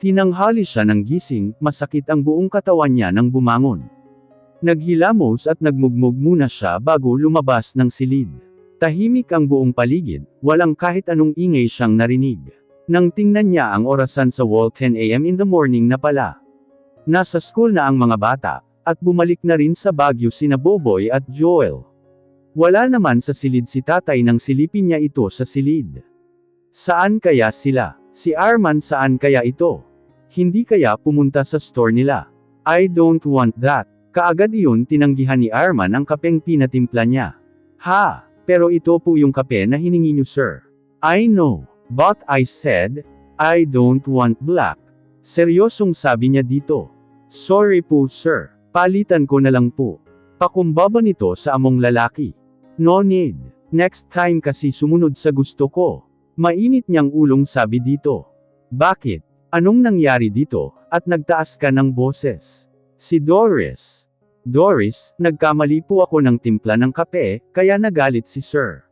Tinanghali siya ng gising, masakit ang buong katawan niya nang bumangon. Naghilamos at nagmugmog muna siya bago lumabas ng silid. Tahimik ang buong paligid, walang kahit anong ingay siyang narinig. Nang tingnan niya ang orasan sa wall, 10 AM in the morning na pala. Nasa school na ang mga bata, at bumalik na rin sa Baguio sina Boboy at Joel. Wala naman sa silid si tatay nang silipin niya ito sa silid. Saan kaya sila? Si Arman saan kaya ito? Hindi kaya pumunta sa store nila? I don't want that. Kaagad iyon tinanggihan ni Arman ang kapeng pinatimpla niya. Ha, pero ito po yung kape na hiningi niyo sir. I know, but I said, I don't want black. Seryosong sabi niya dito. Sorry po sir, palitan ko na lang po. Pakumbaba nito sa among lalaki. No need. Next time kasi sumunod sa gusto ko. Mainit niyang ulong sabi dito. Bakit? Anong nangyari dito, at nagtaas ka ng boses? Si Doris. Doris, nagkamali po ako ng timpla ng kape, kaya nagalit si sir.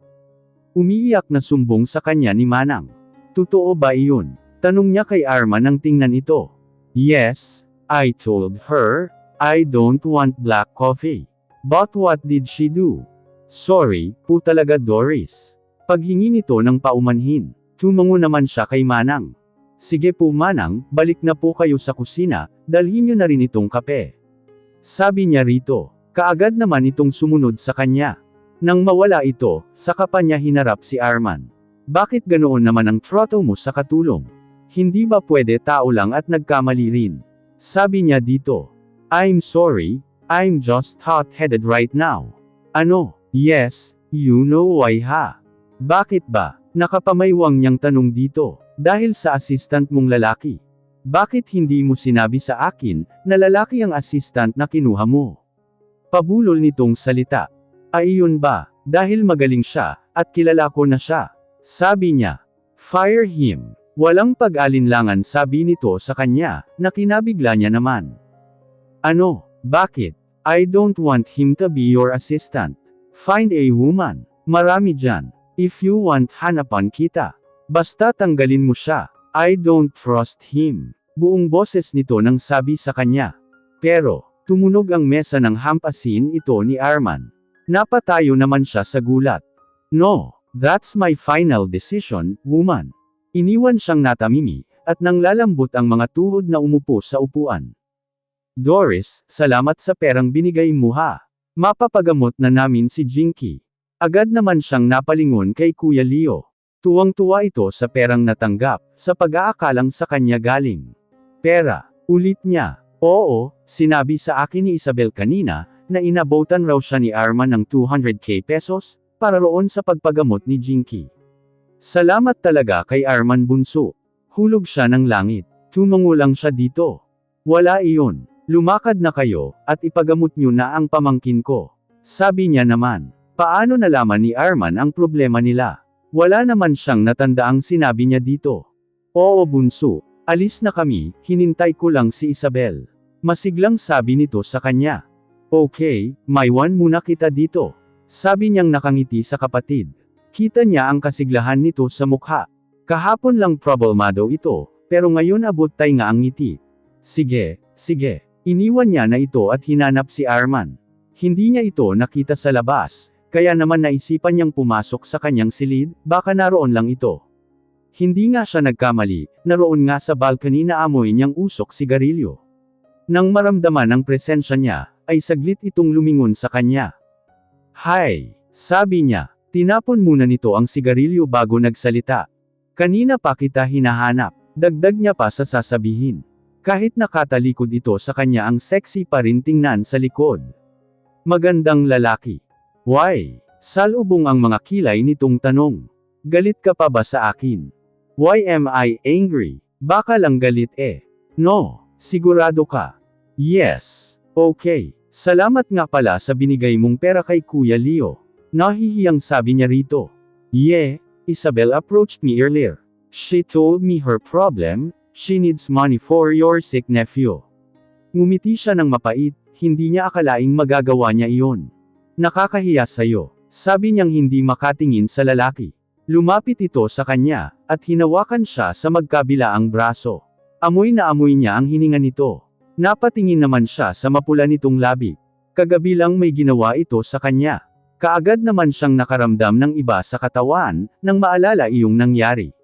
Umiiyak na sumbong sa kanya ni Manang. Totoo ba iyon? Tanong niya kay Arman nang tingnan ito. Yes, I told her, I don't want black coffee. But what did she do? Sorry, po talaga Doris. Paghingi nito ng paumanhin, tumango naman siya kay Manang. Sige po Manang, balik na po kayo sa kusina, dalhin niyo na rin itong kape. Sabi niya rito, kaagad naman itong sumunod sa kanya. Nang mawala ito, saka pa niya hinarap si Arman. Bakit ganoon naman ang trato mo sa katulong? Hindi ba pwede tao lang at nagkamali rin? Sabi niya dito. I'm sorry, I'm just hot-headed right now. Ano? Yes, you know why ha? Bakit ba? Nakapamaywang niyang tanong dito. Dahil sa assistant mong lalaki. Bakit hindi mo sinabi sa akin, na lalaki ang assistant na kinuha mo? Pabulol nitong salita. Ay iyon ba? Dahil magaling siya, at kilala ko na siya. Sabi niya. Fire him. Walang pag-alinlangan sabi nito sa kanya, na kinabigla niya naman. Ano? Bakit? I don't want him to be your assistant. Find a woman. Marami dyan. If you want hanapan kita. Basta tanggalin mo siya. I don't trust him. Buong boses nito nang sabi sa kanya. Pero, tumunog ang mesa ng hampasin ito ni Arman. Napatayo naman siya sa gulat. No, that's my final decision, woman. Iniwan siyang natamimi, at nang lalambot ang mga tuhod na umupo sa upuan. Doris, salamat sa perang binigay mo ha. Mapapagamot na namin si Jinky. Agad naman siyang napalingon kay Kuya Leo. Tuwang-tuwa ito sa perang natanggap, sa pag-aakalang sa kanya galing. Pera, ulit niya. Oo, sinabi sa akin ni Isabel kanina, na inabotan raw siya ni Arman ng 200k pesos, para roon sa pagpagamot ni Jinky. Salamat talaga kay Arman bunso. Hulog siya ng langit. Tumango lang siya dito. Wala iyon. Lumakad na kayo, at ipagamot niyo na ang pamangkin ko. Sabi niya naman. Paano nalaman ni Arman ang problema nila? Wala naman siyang natandaang sinabi niya dito. Oo bunso, alis na kami, hinintay ko lang si Isabel. Masiglang sabi nito sa kanya. Okay, maiwan muna kita dito. Sabi niyang nakangiti sa kapatid. Kita niya ang kasiglahan nito sa mukha. Kahapon lang problemado ito, pero ngayon abot tay nga ang ngiti. Sige, sige. Iniwan niya na ito at hinanap si Arman. Hindi niya ito nakita sa labas. Kaya naman naisipan niyang pumasok sa kanyang silid, baka naroon lang ito. Hindi nga siya nagkamali, naroon nga sa balcony na amoy niyang usok sigarilyo. Nang maramdaman ang presensya niya, ay saglit itong lumingon sa kanya. Hi, sabi niya, tinapon muna nito ang sigarilyo bago nagsalita. Kanina pa kita hinahanap, dagdag niya pa sa sasabihin. Kahit nakatalikod ito sa kanya ang sexy pa rin tingnan sa likod. Magandang lalaki. Why? Salubong ang mga kilay nitong tanong. Galit ka pa ba sa akin? Why am I angry? Baka lang galit eh. No, sigurado ka. Yes. Okay. Salamat nga pala sa binigay mong pera kay Kuya Leo. Nahihiyang sabi niya rito. Yeah, Isabel approached me earlier. She told me her problem, she needs money for your sick nephew. Ngumiti siya ng mapait, hindi niya akalaing magagawa niya iyon. Nakakahiya sa'yo, sabi niyang hindi makatingin sa lalaki. Lumapit ito sa kanya, at hinawakan siya sa magkabilaang braso. Amoy na amoy niya ang hininga nito. Napatingin naman siya sa mapula nitong labi. Kagabi lang may ginawa ito sa kanya. Kaagad naman siyang nakaramdam ng iba sa katawan, nang maalala iyong nangyari.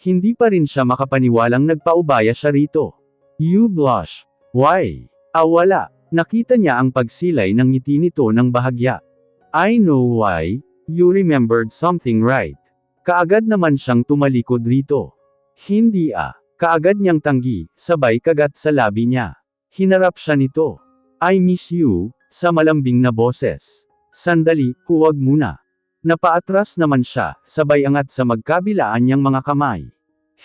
Hindi pa rin siya makapaniwalang nagpaubaya siya rito. You blush. Why? Wala. Nakita niya ang pagsilay ng ngiti nito ng bahagya. I know why. You remembered something, right? Kaagad naman siyang tumalikod rito. Hindi Kaagad niyang tanggi, sabay kagat sa labi niya. Hinarap siya nito. I miss you, sa malambing na boses. Sandali, huwag muna. Napaatras naman siya, sabay angat sa magkabilaan niyang mga kamay.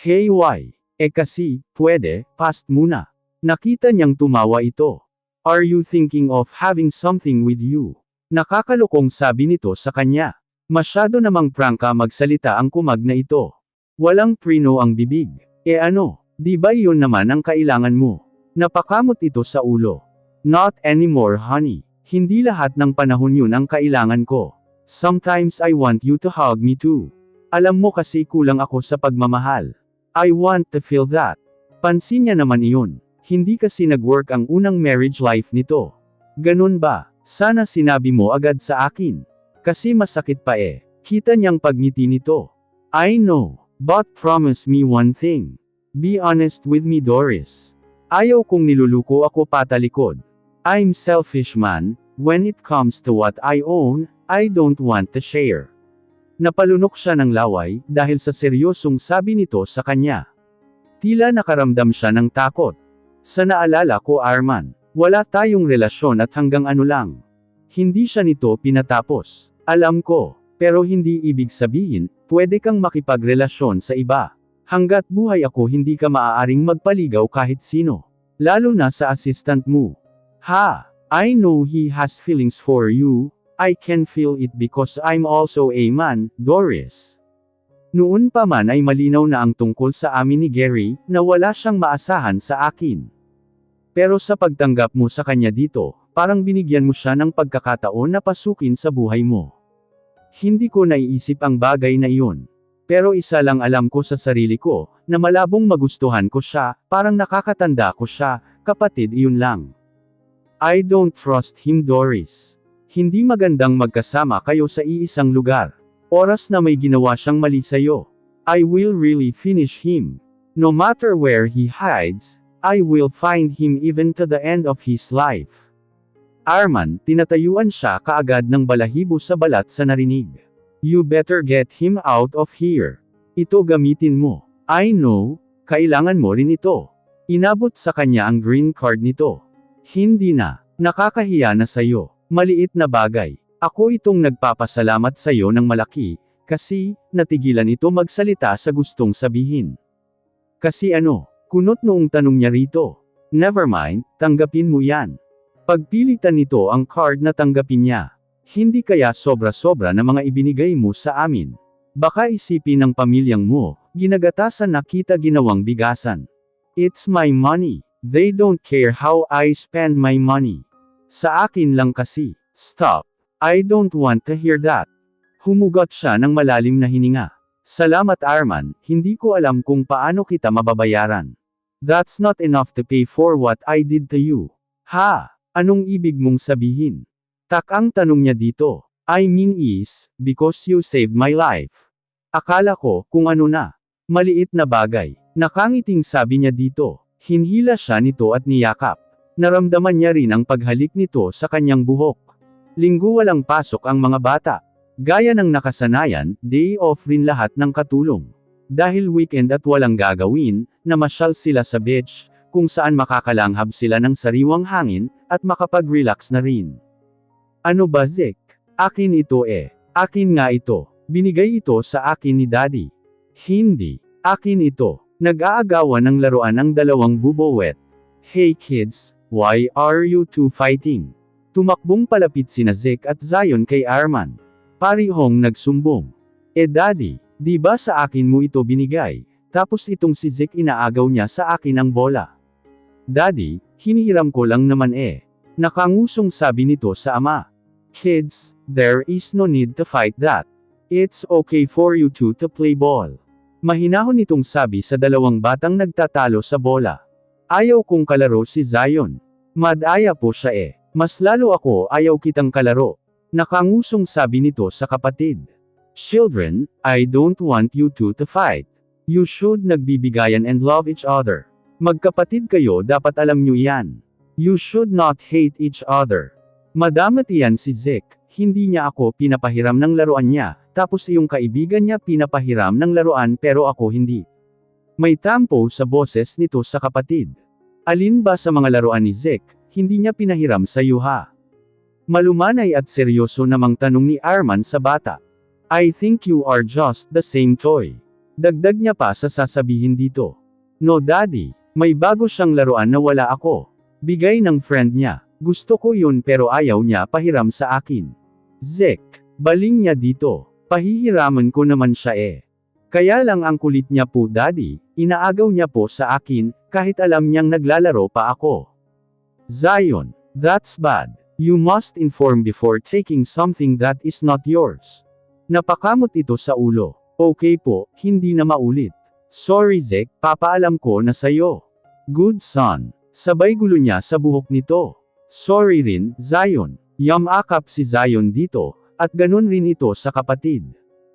Hey why? Kasi, pwede, fast muna. Nakita niyang tumawa ito. Are you thinking of having something with you? Nakakalokong sabi nito sa kanya. Masyado namang prangka magsalita ang kumag na ito. Walang preno ang bibig. Ano, di ba iyon naman ang kailangan mo? Napakamot ito sa ulo. Not anymore honey. Hindi lahat ng panahon yun ang kailangan ko. Sometimes I want you to hug me too. Alam mo kasi kulang ako sa pagmamahal. I want to feel that. Pansin niya naman iyon. Hindi kasi nag-work ang unang marriage life nito. Ganun ba? Sana sinabi mo agad sa akin. Kasi masakit pa Kita niyang pagngiti nito. I know. But promise me one thing. Be honest with me Doris. Ayaw kong niluluko ako patalikod. I'm selfish man, when it comes to what I own, I don't want to share. Napalunok siya ng laway, dahil sa seryosong sabi nito sa kanya. Tila nakaramdam siya ng takot. Sa naalala ko Arman, wala tayong relasyon at hanggang ano lang. Hindi siya nito pinatapos. Alam ko, pero hindi ibig sabihin, pwede kang makipagrelasyon sa iba. Hanggat buhay ako hindi ka maaaring magpaligaw kahit sino. Lalo na sa assistant mo. I know he has feelings for you, I can feel it because I'm also a man, Doris. Noon pa man ay malinaw na ang tungkol sa amin ni Gary, na wala siyang maasahan sa akin. Pero sa pagtanggap mo sa kanya dito, parang binigyan mo siya ng pagkakataon na pasukin sa buhay mo. Hindi ko naiisip ang bagay na iyon. Pero isa lang alam ko sa sarili ko, na malabong magustuhan ko siya, parang nakakatanda ko siya, kapatid iyon lang. I don't trust him Doris. Hindi magandang magkasama kayo sa iisang lugar. Oras na may ginawa siyang mali sa'yo. I will really finish him. No matter where he hides, I will find him even to the end of his life. Arman, tinatayuan siya kaagad ng balahibo sa balat sa narinig. You better get him out of here. Ito gamitin mo. I know, kailangan mo rin ito. Inabot sa kanya ang green card nito. Hindi na, nakakahiya na sa'yo. Maliit na bagay. Ako itong nagpapasalamat sa'yo ng malaki, kasi, natigilan ito magsalita sa gustong sabihin. Kasi ano, kunot noong tanong niya rito. Never mind, tanggapin mo yan. Pagpilitan nito ang card na tanggapin niya. Hindi kaya sobra-sobra na mga ibinigay mo sa amin. Baka isipin ng pamilyang mo, ginagatasan na kita ginawang bigasan. It's my money. They don't care how I spend my money. Sa akin lang kasi. Stop. I don't want to hear that. Humugot siya ng malalim na hininga. Salamat Arman, hindi ko alam kung paano kita mababayaran. That's not enough to pay for what I did to you. Anong ibig mong sabihin? Ang tanong niya dito. I mean is, because you saved my life. Akala ko, kung ano na. Maliit na bagay. Nakangiting sabi niya dito. Hinhila siya nito at niyakap. Naramdaman niya rin ang paghalik nito sa kanyang buhok. Linggo walang pasok ang mga bata. Gaya ng nakasanayan, day off rin lahat ng katulong. Dahil weekend at walang gagawin, namasyal sila sa beach, kung saan makakalanghap sila ng sariwang hangin, at makapag-relax na rin. Ano ba Zek? Akin ito Akin nga ito. Binigay ito sa akin ni Daddy. Hindi. Akin ito. Nag-aagawan ng laruan ang dalawang bubowet. Hey kids, why are you two fighting? Tumakbong palapit sina Zek at Zion kay Arman. Parihong nagsumbong. Daddy, di ba sa akin mo ito binigay? Tapos itong si Zek inaagaw niya sa akin ang bola. Daddy, hinihiram ko lang naman Nakangusong sabi nito sa ama. Kids, there is no need to fight that. It's okay for you two to play ball. Mahinahon nitong sabi sa dalawang batang nagtatalo sa bola. Ayaw kong kalaro si Zion. Madaya po siya eh. Mas lalo ako ayaw kitang kalaro. Nakangusong sabi nito sa kapatid. Children, I don't want you two to fight. You should nagbibigayan and love each other. Magkapatid kayo, dapat alam nyo yan. You should not hate each other. Madamat iyan si Zeke. Hindi niya ako pinapahiram ng laruan niya, tapos iyong kaibigan niya pinapahiram ng laruan pero ako hindi. May tampo sa boses nito sa kapatid. Alin ba sa mga laruan ni Zeke, hindi niya pinahiram sa yuha? Malumanay at seryoso namang tanong ni Arman sa bata. I think you are just the same toy. Dagdag niya pa sa sasabihin dito. No daddy, may bago siyang laruan na wala ako. Bigay ng friend niya. Gusto ko yun pero ayaw niya pahiram sa akin. Zeke, baling niya dito. Pahihiraman ko naman siya eh. Kaya lang ang kulit niya po daddy, inaagaw niya po sa akin, kahit alam niyang naglalaro pa ako. Zion, that's bad. You must inform before taking something that is not yours. Napakamot ito sa ulo. Okay po, hindi na maulit. Sorry Zeke, papaalam ko na sayo. Good son. Sabay gulo niya sa buhok nito. Sorry rin, Zion. Yamakap si Zion dito, at ganun rin ito sa kapatid.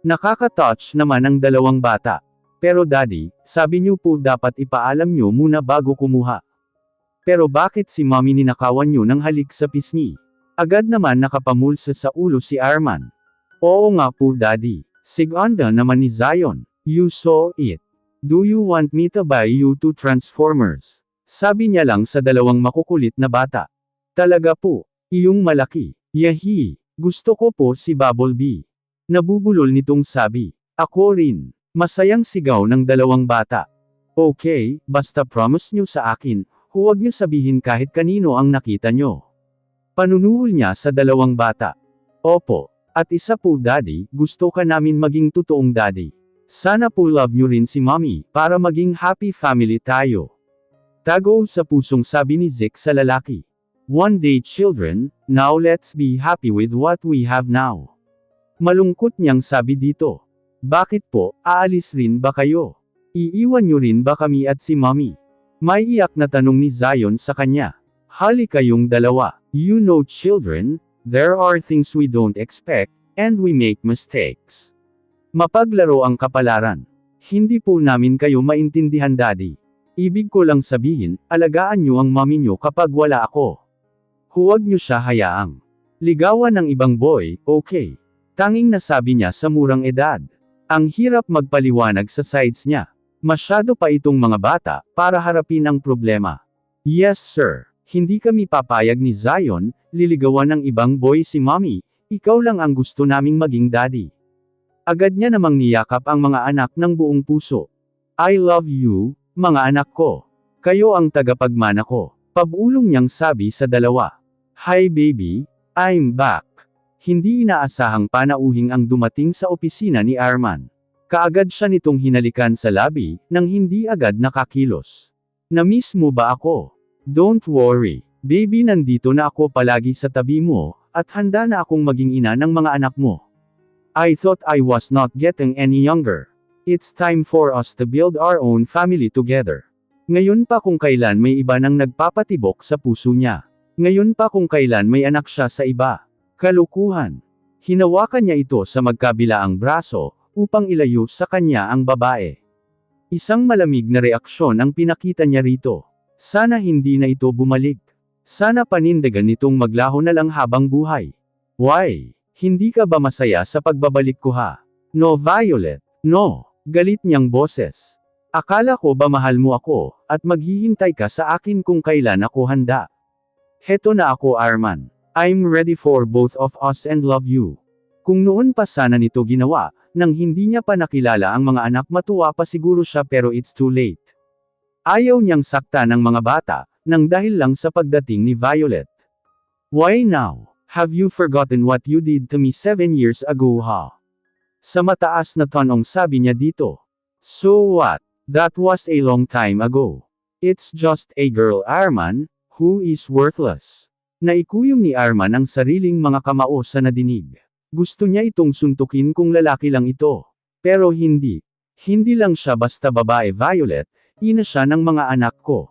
Nakaka-touch naman ang dalawang bata. Pero daddy, sabi niyo po dapat ipaalam niyo muna bago kumuha. Pero bakit si mommy ninakawan niyo ng halik sa pisngi? Agad naman nakapamulsa sa ulo si Arman. Oo nga po daddy. Siganda naman ni Zion. You saw it. Do you want me to buy you two Transformers? Sabi niya lang sa dalawang makukulit na bata. Talaga po. Iyong malaki. Yahi. Gusto ko po si Bumblebee. Nabubulol nitong sabi. Ako rin. Masayang sigaw ng dalawang bata. Okay, basta promise nyo sa akin, huwag nyo sabihin kahit kanino ang nakita nyo. Panunuhol niya sa dalawang bata. Opo. At isa po daddy, gusto ka namin maging totoong daddy. Sana po love nyo rin si mommy, para maging happy family tayo. Tago sa pusong sabi ni Zeke sa lalaki. One day children, now let's be happy with what we have now. Malungkot niyang sabi dito. Bakit po, aalis rin ba kayo? Iiwan niyo rin ba kami at si mommy? May iyak na tanong ni Zion sa kanya. Hali kayong dalawa. You know children, there are things we don't expect, and we make mistakes. Mapaglaro ang kapalaran. Hindi po namin kayo maintindihan daddy. Ibig ko lang sabihin, alagaan niyo ang mommy niyo kapag wala ako. Huwag niyo siya hayaang ligawan ng ibang boy, okay. Tanging nasabi niya sa murang edad. Ang hirap magpaliwanag sa sides niya. Masyado pa itong mga bata, para harapin ang problema. Yes sir, hindi kami papayag ni Zion, liligawan ng ibang boy si mommy, ikaw lang ang gusto naming maging daddy. Agad niya namang niyakap ang mga anak ng buong puso. I love you, mga anak ko. Kayo ang tagapagmana ko. Pabulong niyang sabi sa dalawa. Hi baby, I'm back. Hindi inaasahang panauhing ang dumating sa opisina ni Arman. Kaagad siya nitong hinalikan sa labi, nang hindi agad nakakilos. Namiss mo ba ako? Don't worry, baby nandito na ako palagi sa tabi mo, at handa na akong maging ina ng mga anak mo. I thought I was not getting any younger. It's time for us to build our own family together. Ngayon pa kung kailan may iba nang nagpapatibok sa puso niya. Ngayon pa kung kailan may anak siya sa iba. Kalukuhan. Hinawakan niya ito sa magkabilaang braso, upang ilayo sa kanya ang babae. Isang malamig na reaksyon ang pinakita niya rito. Sana hindi na ito bumalik. Sana panindigan nitong maglaho na lang habang buhay. Why? Hindi ka ba masaya sa pagbabalik ko ha? No Violet, no. Galit niyang boses. Akala ko ba mahal mo ako, at maghihintay ka sa akin kung kailan ako handa. Heto na ako Arman. I'm ready for both of us and love you. Kung noon pa sana nito ginawa, nang hindi niya pa nakilala ang mga anak matuwa pa siguro siya pero it's too late. Ayaw niyang sakta ng mga bata, nang dahil lang sa pagdating ni Violet. Why now? Have you forgotten what you did to me 7 years ago ha? Sa mataas na tanong sabi niya dito. So what? That was a long time ago. It's just a girl Arman, who is worthless. Naikuyom ni Arman ang sariling mga kamao sa nadinig. Gusto niya itong suntukin kung lalaki lang ito. Pero hindi. Hindi lang siya basta babae Violet, ina siya ng mga anak ko.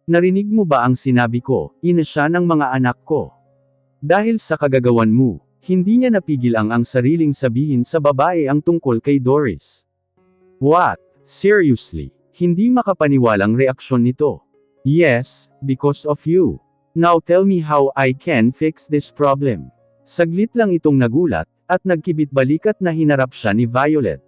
Narinig mo ba ang sinabi ko, ina siya ng mga anak ko? Dahil sa kagagawan mo, hindi niya napigil ang sariling sabihin sa babae ang tungkol kay Doris. What? Seriously? Hindi makapaniwalang reaksyon nito. Yes, because of you. Now tell me how I can fix this problem. Saglit lang itong nagulat, at nagkibit-balikat na hinarap siya ni Violet.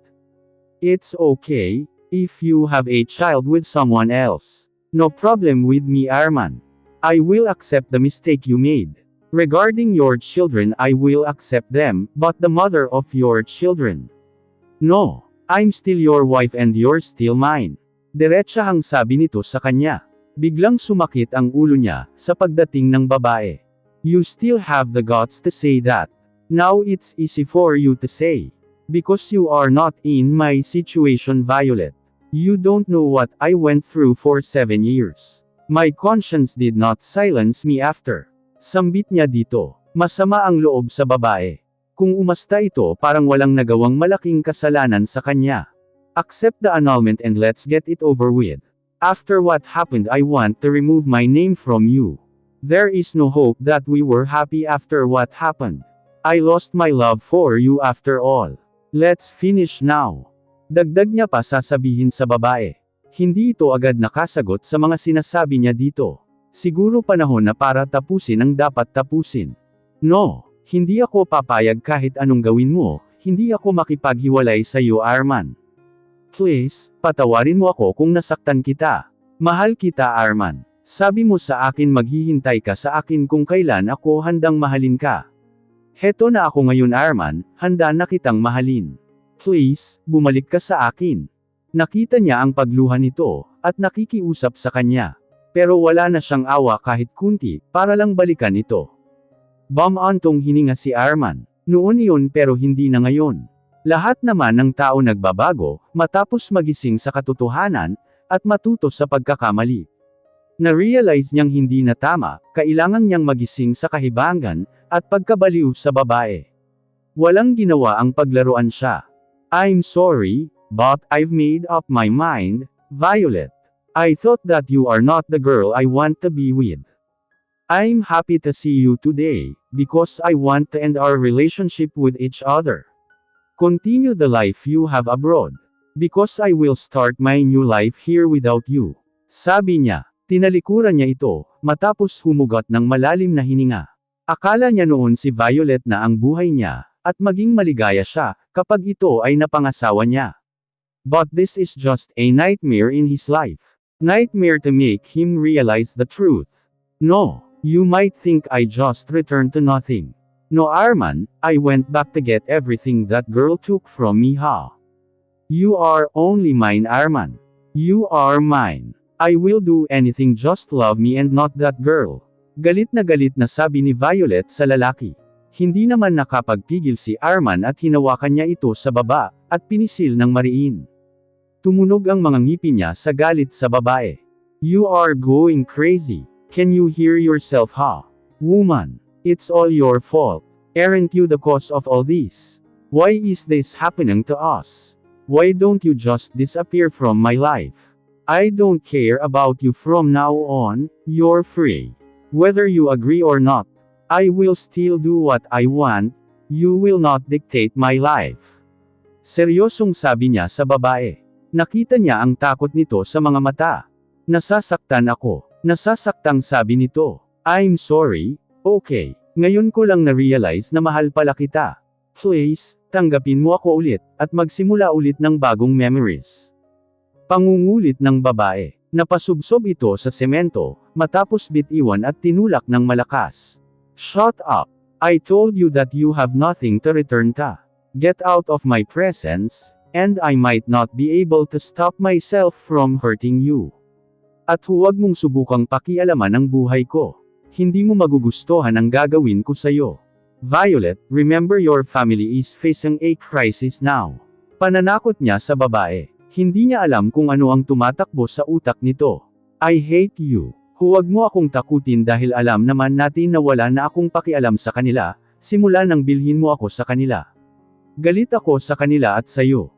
It's okay, if you have a child with someone else. No problem with me Arman. I will accept the mistake you made. Regarding your children I will accept them, but the mother of your children. No, I'm still your wife and you're still mine. Diretsahang sabi nito sa kanya. Biglang sumakit ang ulo niya, sa pagdating ng babae. You still have the guts to say that. Now it's easy for you to say. Because you are not in my situation Violet. You don't know what I went through for 7 years. My conscience did not silence me after. Sambit niya dito. Masama ang loob sa babae. Kung umasta ito parang walang nagawang malaking kasalanan sa kanya. Accept the annulment and let's get it over with. After what happened I want to remove my name from you. There is no hope that we were happy after what happened. I lost my love for you after all. Let's finish now. Dagdag niya pa sasabihin sa babae. Hindi ito agad nakasagot sa mga sinasabi niya dito. Siguro panahon na para tapusin ang dapat tapusin. No, hindi ako papayag kahit anong gawin mo, hindi ako makipaghiwalay sa iyo Arman. Please, patawarin mo ako kung nasaktan kita. Mahal kita Arman. Sabi mo sa akin maghihintay ka sa akin kung kailan ako handang mahalin ka. Heto na ako ngayon Arman, handa na kitang mahalin. Please, bumalik ka sa akin. Nakita niya ang pagluha nito, at nakikiusap sa kanya. Pero wala na siyang awa kahit kunti, para lang balikan ito. Bumantong hininga si Arman. Noon iyon pero hindi na ngayon. Lahat naman ng tao nagbabago, matapos magising sa katotohanan, at matuto sa pagkakamali. Na-realize niyang hindi na tama, kailangan niyang magising sa kahibangan, at pagkabaliw sa babae. Walang ginawa ang paglaruan siya. I'm sorry, but I've made up my mind, Violet. I thought that you are not the girl I want to be with. I'm happy to see you today, because I want to end our relationship with each other. Continue the life you have abroad. Because I will start my new life here without you. Sabi niya. Tinalikuran niya ito, matapos humugot ng malalim na hininga. Akala niya noon si Violet na ang buhay niya, at maging maligaya siya, kapag ito ay napangasawa niya. But this is just a nightmare in his life. Nightmare to make him realize the truth. No, you might think I just returned to nothing. No Arman, I went back to get everything that girl took from me You are only mine Arman. You are mine. I will do anything just love me and not that girl. Galit na sabi ni Violet sa lalaki. Hindi naman nakapagpigil si Arman at hinawakan niya ito sa baba, at pinisil ng mariin. Tumunog ang mga ngipin niya sa galit sa babae. You are going crazy. Can you hear yourself Woman. It's all your fault. Aren't you the cause of all this? Why is this happening to us? Why don't you just disappear from my life? I don't care about you from now on, you're free. Whether you agree or not, I will still do what I want, you will not dictate my life. Seryosong sabi niya sa babae. Nakita niya ang takot nito sa mga mata. Nasasaktan ako. Nasasaktang sabi nito. I'm sorry, okay. Ngayon ko lang na-realize na mahal pala kita. Please, tanggapin mo ako ulit, at magsimula ulit ng bagong memories. Pangungulit ng babae. Napasubsob ito sa semento, matapos bitiwan at tinulak ng malakas. Shut up. I told you that you have nothing to return to. Get out of my presence, and I might not be able to stop myself from hurting you. At huwag mong subukang pakialaman ang buhay ko. Hindi mo magugustuhan ang gagawin ko sa'yo. Violet, remember your family is facing a crisis now. Pananakot niya sa babae. Hindi niya alam kung ano ang tumatakbo sa utak nito. I hate you. Huwag mo akong takutin dahil alam naman natin na wala na akong pakialam sa kanila, simula nang bilhin mo ako sa kanila. Galit ako sa kanila at sayo.